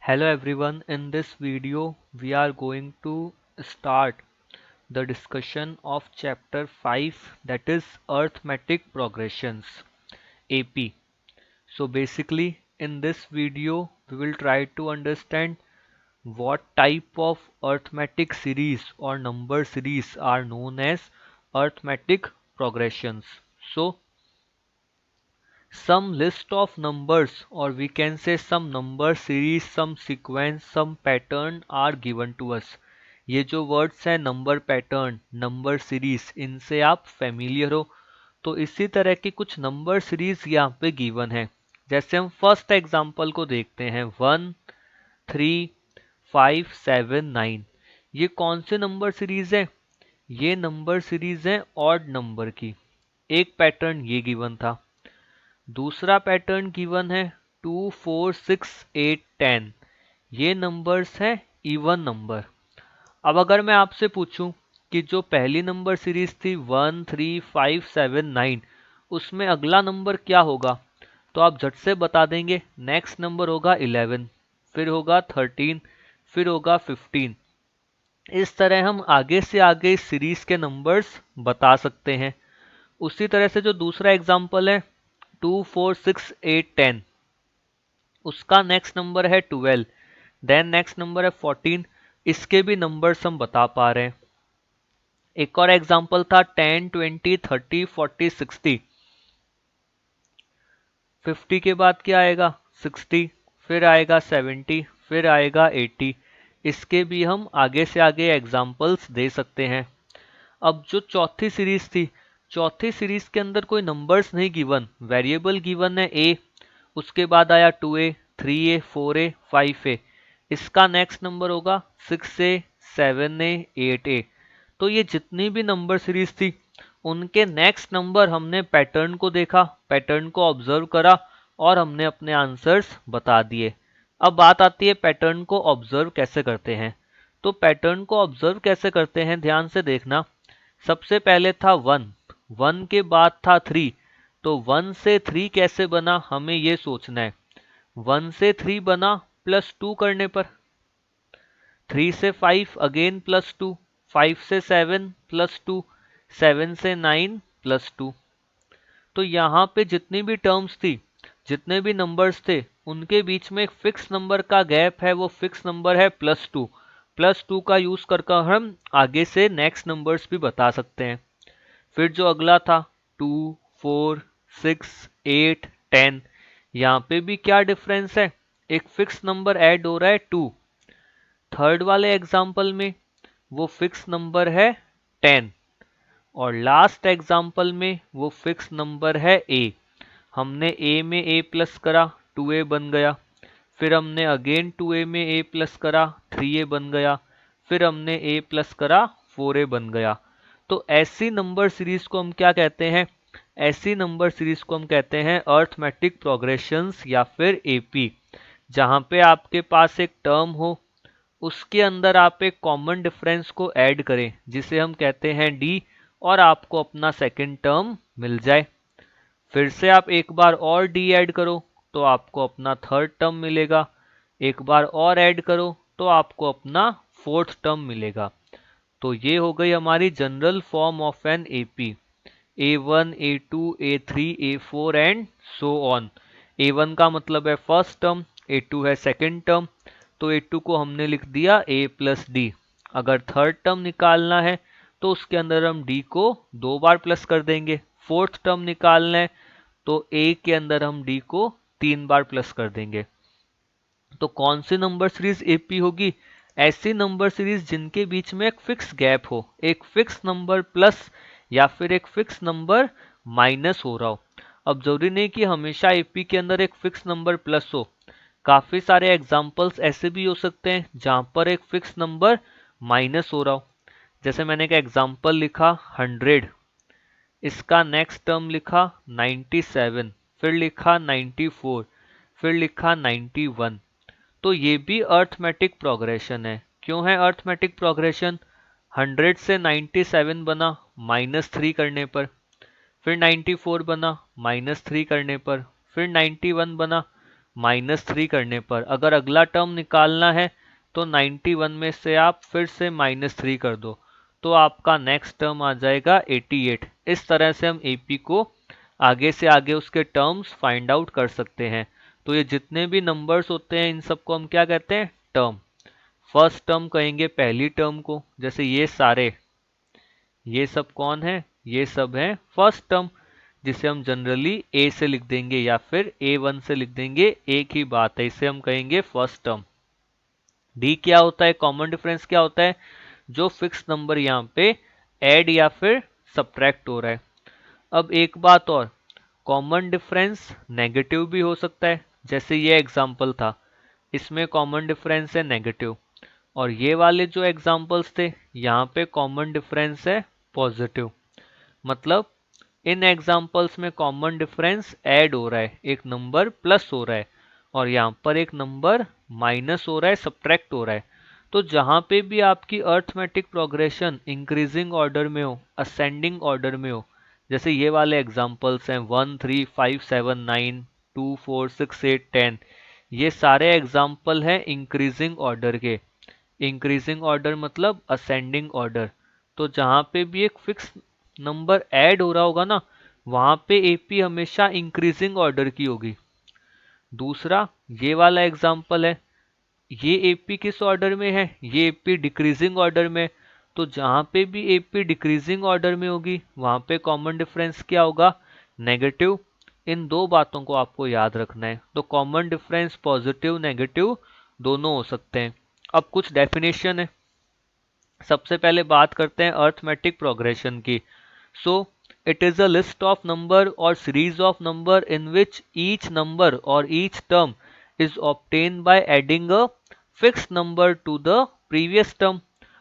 Hello everyone, in this video we are going to start the discussion of chapter 5, that is arithmetic progressions AP. So basically in this video we will try to understand what type of arithmetic series or number series are known as arithmetic progressions. So some list of numbers, or we can say some number series, some sequence, some pattern are given to us. ये जो words हैं number pattern, number series, इनसे आप familiar हो। तो इसी तरह की कुछ नंबर सीरीज यहाँ पे गिवन है। जैसे हम फर्स्ट एग्जांपल को देखते हैं, 1 3 5 7 9। ये कौन से नंबर सीरीज है? ये नंबर सीरीज है ऑड नंबर की। एक पैटर्न ये गिवन था। दूसरा पैटर्न गिवन है 2 4 6 8 10। ये नंबर्स हैं इवन नंबर। अब अगर मैं आपसे पूछूं कि जो पहली नंबर सीरीज थी 1 3 5 7 9, उसमें अगला नंबर क्या होगा, तो आप झट से बता देंगे। नेक्स्ट नंबर होगा 11, फिर होगा 13, फिर होगा 15। इस तरह हम आगे से आगे इस सीरीज के नंबर्स बता सकते हैं। उसी तरह से जो दूसरा एग्जाम्पल है 2 4 6 8 10, उसका नेक्स्ट नंबर है 12, देन नेक्स्ट नंबर है 14। इसके भी नंबर्स हम बता पा रहे हैं। एक और एग्जांपल था 10 20 30 40 60। 50 के बाद क्या आएगा? 60, फिर आएगा 70, फिर आएगा 80। इसके भी हम आगे से आगे एग्जांपल्स दे सकते हैं। अब जो चौथी सीरीज थी, चौथी सीरीज के अंदर कोई नंबर्स नहीं गिवन, वेरिएबल गिवन है ए, उसके बाद आया 2a 3a 4a 5a। इसका नेक्स्ट नंबर होगा 6a 7a 8a। तो ये जितनी भी नंबर सीरीज थी उनके नेक्स्ट नंबर हमने पैटर्न को देखा, पैटर्न को ऑब्जर्व करा और हमने अपने आंसर्स बता दिए। अब बात आती है पैटर्न को ऑब्जर्व कैसे करते हैं। तो पैटर्न को ऑब्जर्व कैसे करते हैं, ध्यान से देखना। सबसे पहले था 1, 1 के बाद था 3। तो 1 से 3 कैसे बना, हमें ये सोचना है। 1 से 3 बना +2 करने पर। 3 से 5 अगेन +2, 5 से 7 +2, 7 से 9 +2। तो यहाँ पे जितनी भी टर्म्स थी, जितने भी नंबर्स थे, उनके बीच में एक फिक्स नंबर का गैप है, वो फिक्स नंबर है +2। +2 का यूज करके हम आगे से नेक्स्ट नंबर्स भी बता सकते हैं। फिर जो अगला था 2 4 6 8 10, यहाँ पे भी क्या डिफरेंस है, एक फिक्स नंबर ऐड हो रहा है 2। थर्ड वाले एग्जाम्पल में वो फिक्स नंबर है 10, और लास्ट एग्जाम्पल में वो फिक्स नंबर है ए। हमने ए में ए प्लस करा, 2a बन गया। फिर हमने अगेन 2a में a प्लस करा, 3a बन गया। फिर हमने a प्लस करा, 4a बन गया। तो ऐसी नंबर सीरीज को हम क्या कहते हैं? ऐसी नंबर सीरीज को हम कहते हैं अर्थमेटिक प्रोग्रेशंस या फिर एपी। जहां पे आपके पास एक टर्म हो, उसके अंदर आप एक कॉमन डिफरेंस को ऐड करें जिसे हम कहते हैं डी, और आपको अपना सेकंड टर्म मिल जाए। फिर से आप एक बार और डी ऐड करो तो आपको अपना थर्ड टर्म मिलेगा। एक बार और ऐड करो तो आपको अपना फोर्थ टर्म मिलेगा। तो ये हो गई हमारी general form of an AP. A1 A2 A3 A4 and so on. A1 का मतलब है फर्स्ट टर्म, A2 है सेकंड टर्म, तो A2 को हमने लिख दिया A+D। अगर थर्ड टर्म निकालना है तो उसके अंदर हम D को 2 बार प्लस कर देंगे। फोर्थ टर्म निकालना है तो A के अंदर हम D को 3 बार प्लस कर देंगे। तो कौन सी नंबर सीरीज एपी होगी? ऐसी नंबर सीरीज जिनके बीच में एक फिक्स गैप हो, एक फिक्स नंबर प्लस या फिर एक फिक्स नंबर माइनस हो रहा हो। अब जरूरी नहीं कि हमेशा एपी के अंदर एक फिक्स नंबर प्लस हो। काफी सारे एग्जांपल्स ऐसे भी हो सकते हैं जहां पर एक फिक्स नंबर माइनस हो रहा हो। जैसे मैंने एक एग्जांपल लिखा 100, इसका नेक्स्ट टर्म लिखा 97, फिर लिखा 94, फिर लिखा 91। तो ये भी अर्थमेटिक प्रोग्रेशन है। क्यों है अर्थमेटिक प्रोग्रेशन? 100 से 97 बना -3 करने पर, फिर 94 बना -3 करने पर, फिर 91 बना -3 करने पर अगर अगला टर्म निकालना है तो 91 में से आप फिर से -3 कर दो तो आपका नेक्स्ट टर्म आ जाएगा 88। इस तरह से हम एपी को आगे से आगे उसके टर्म्स फाइंड आउट कर सकते हैं। तो ये जितने भी नंबर्स होते हैं इन सबको हम क्या कहते हैं? टर्म। फर्स्ट टर्म कहेंगे पहली टर्म को, जैसे ये सारे, ये सब कौन है? ये सब है फर्स्ट टर्म, जिसे हम जनरली ए से लिख देंगे या फिर A1 से लिख देंगे, एक ही बात है, इसे हम कहेंगे फर्स्ट टर्म। डी क्या होता है? कॉमन डिफरेंस क्या होता है? जो फिक्स नंबर यहाँ पे ऐड या फिर सब्ट्रैक्ट हो रहा है। अब एक बात और, कॉमन डिफरेंस नेगेटिव भी हो सकता है, जैसे ये एग्जांपल था, इसमें कॉमन डिफरेंस है नेगेटिव, और ये वाले जो एग्जांपल्स थे यहाँ पे कॉमन डिफरेंस है पॉजिटिव। मतलब इन एग्जांपल्स में कॉमन डिफरेंस ऐड हो रहा है, एक नंबर प्लस हो रहा है और यहाँ पर एक नंबर माइनस हो रहा है, सब्ट्रैक्ट हो रहा है। तो जहाँ पे भी आपकी अर्थमेटिक प्रोग्रेशन इंक्रीजिंग ऑर्डर में हो, असेंडिंग ऑर्डर में हो, जैसे ये वाले एग्जांपल्स हैं 1 3 5 7 9 2 4 6 8 10, ये सारे एग्जाम्पल हैं इंक्रीजिंग ऑर्डर के। इंक्रीजिंग ऑर्डर मतलब असेंडिंग ऑर्डर। तो जहाँ पे भी एक फिक्स नंबर ऐड हो रहा होगा ना, वहां पे एपी हमेशा इंक्रीजिंग ऑर्डर की होगी। दूसरा ये वाला एग्जांपल है, ये एपी किस ऑर्डर में है? ये एपी डिक्रीजिंग ऑर्डर में। तो जहां पे भी एपी डिक्रीजिंग ऑर्डर में होगी वहां पे कॉमन डिफरेंस क्या होगा? नेगेटिव। इन दो बातों को आपको याद रखना है। तो कॉमन डिफरेंस पॉजिटिव नेगेटिव दोनों हो सकते हैं। अब कुछ डेफिनेशन है। सबसे पहले बात करते हैं अर्थमेटिक प्रोग्रेशन की। So it is a list of number और series of number in which each number और each term is obtained by adding a fixed number to the previous term।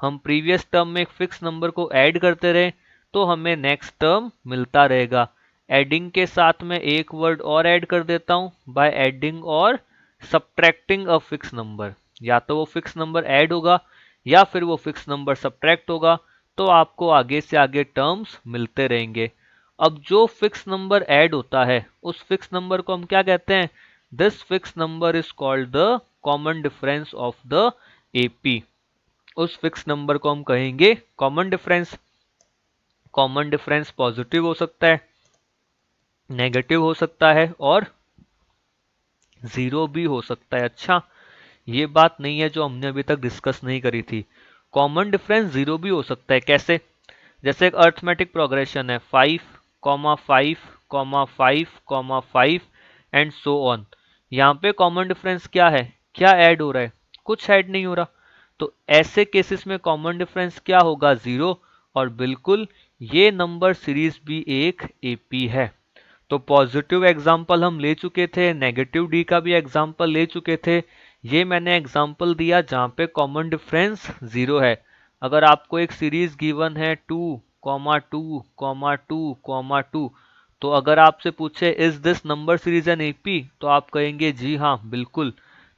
हम previous term में एक fixed number को add करते रहे तो हमें next term मिलता रहेगा। adding के साथ में एक word और add कर देता हूँ, by adding और subtracting a fixed number। या तो वो fixed number add होगा या फिर वो fixed number subtract होगा, तो आपको आगे से आगे terms मिलते रहेंगे। अब जो फिक्स नंबर ऐड होता है उस फिक्स नंबर को हम क्या कहते हैं? This fix number is called the common difference of the AP. उस फिक्स नंबर को हम कहेंगे common difference. Common difference positive हो सकता है, नेगेटिव हो सकता है और जीरो भी हो सकता है। अच्छा, ये बात नहीं है जो हमने अभी तक डिस्कस नहीं करी थी। कॉमन डिफरेंस जीरो भी हो सकता है। कैसे? जैसे एक अर्थमेटिक प्रोग्रेशन है 5 5 5 5 एंड सो ऑन। यहाँ पे कॉमन डिफरेंस क्या है? क्या ऐड हो रहा है? कुछ ऐड नहीं हो रहा। तो ऐसे केसेस में कॉमन डिफरेंस क्या होगा? जीरो। और बिल्कुल ये नंबर सीरीज भी एक एपी है। तो पॉजिटिव एग्जाम्पल हम ले चुके थे, नेगेटिव डी का भी एग्जाम्पल ले चुके थे। ये मैंने एग्जाम्पल दिया जहाँ पे कॉमन डिफरेंस जीरो है। अगर आपको एक सीरीज गिवन है 2,2,2,2, तो अगर आपसे पूछे is this number series an AP, तो आप कहेंगे जी हाँ बिल्कुल,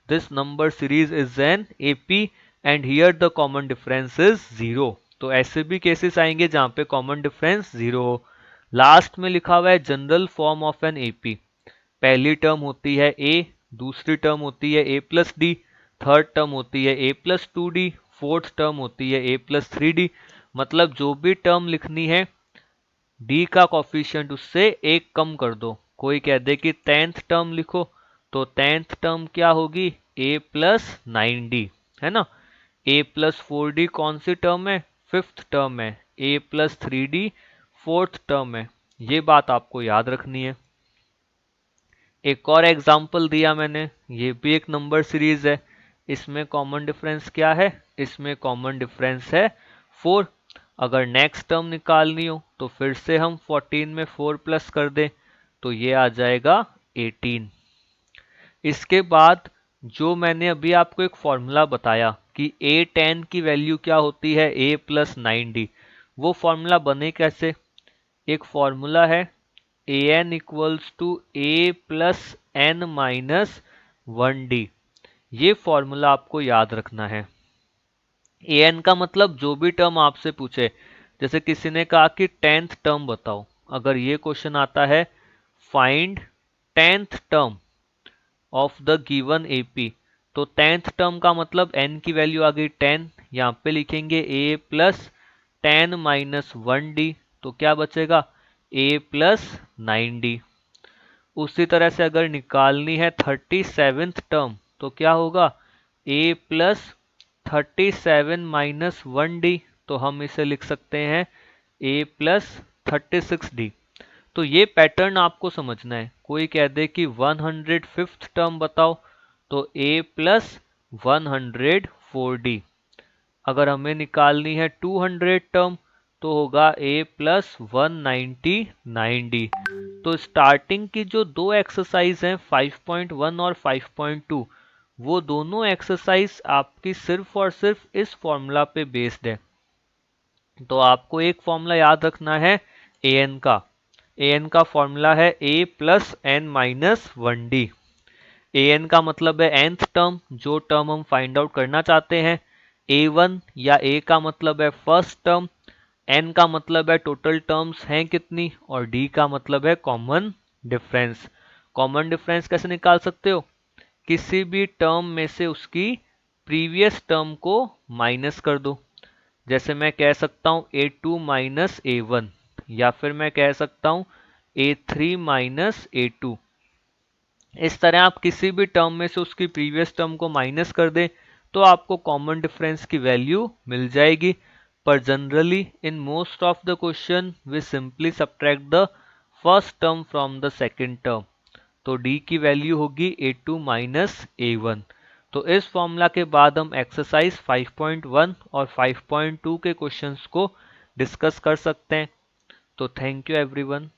this number series is an AP and here the common difference is zero. तो ऐसे भी केसेस आएंगे जहाँ पे कॉमन डिफरेंस जीरो हो। लास्ट में लिखा हुआ है general form of an AP. पहली टर्म होती है ए, दूसरी टर्म होती है ए प्लस डी, थर्ड टर्म होती है ए plus two D, fourth term होती है ए प्लस थ्री डी। मतलब जो भी टर्म लिखनी है डी का कॉफिशिएंट उससे एक कम कर दो। कोई कह दे कि 10th टर्म लिखो, तो 10th टर्म क्या होगी? ए प्लस 9डी, है ना। ए प्लस 4डी कौन सी टर्म है? 5th टर्म है। ए प्लस 3डी 4th टर्म है। ये बात आपको याद रखनी है। एक और एग्जाम्पल दिया मैंने, ये भी एक नंबर सीरीज है। इसमें कॉमन डिफरेंस क्या है? इसमें कॉमन डिफरेंस है 4। अगर नेक्स्ट टर्म निकालनी हो तो फिर से हम 14 में 4 प्लस कर दें तो ये आ जाएगा 18। इसके बाद जो मैंने अभी आपको एक फॉर्मूला बताया कि A10 की वैल्यू क्या होती है? A plus 9D। वो फॉर्मूला बने कैसे? एक फॉर्मूला है an equals to a plus n minus 1d। ये फॉर्मूला आपको याद रखना है। an का मतलब जो भी टर्म आपसे पूछे, जैसे किसी ने कहा कि 10th टर्म बताओ, अगर ये क्वेश्चन आता है find 10th term, of the given AP. तो 10th टर्म का मतलब n की वैल्यू आ गई 10, यहाँ पे लिखेंगे a प्लस 10 माइनस 1d, तो क्या बचेगा a प्लस 9d। उसी तरह से अगर निकालनी है 37th टर्म तो क्या होगा a प्लस 37 माइनस 1d, तो हम इसे लिख सकते हैं a प्लस 36d। तो ये पैटर्न आपको समझना है। कोई कह दे कि 105th टर्म बताओ तो a प्लस 104d। अगर हमें निकालनी है 200 टर्म तो होगा a प्लस 199d। तो स्टार्टिंग की जो दो एक्सरसाइज हैं 5.1 और 5.2, वो दोनों एक्सरसाइज आपकी सिर्फ और सिर्फ इस फॉर्मूला पे बेस्ड है। तो आपको एक फॉर्मूला याद रखना है an का। an का फॉर्मूला है a plus n minus 1d। an का मतलब है nth टर्म, जो टर्म हम फाइंड आउट करना चाहते हैं। a1 या a का मतलब है फर्स्ट टर्म, n का मतलब है टोटल टर्म्स हैं कितनी, और d का मतलब है कॉमन डिफरेंस। कॉमन डिफरेंस कैसे निकाल सकते हो, किसी भी टर्म में से उसकी प्रीवियस टर्म को माइनस कर दो। जैसे मैं कह सकता हूं a2 माइनस a1, या फिर मैं कह सकता हूं a3 माइनस a2। इस तरह आप किसी भी टर्म में से उसकी प्रीवियस टर्म को माइनस कर दें तो आपको कॉमन डिफरेंस की वैल्यू मिल जाएगी। पर generally in most of the question we simply subtract the first term from the second term. तो d की वैल्यू होगी a2 माइनस a1। तो इस फॉर्मूला के बाद हम एक्सरसाइज 5.1 और 5.2 के क्वेश्चंस को डिस्कस कर सकते हैं। तो थैंक यू एवरीवन।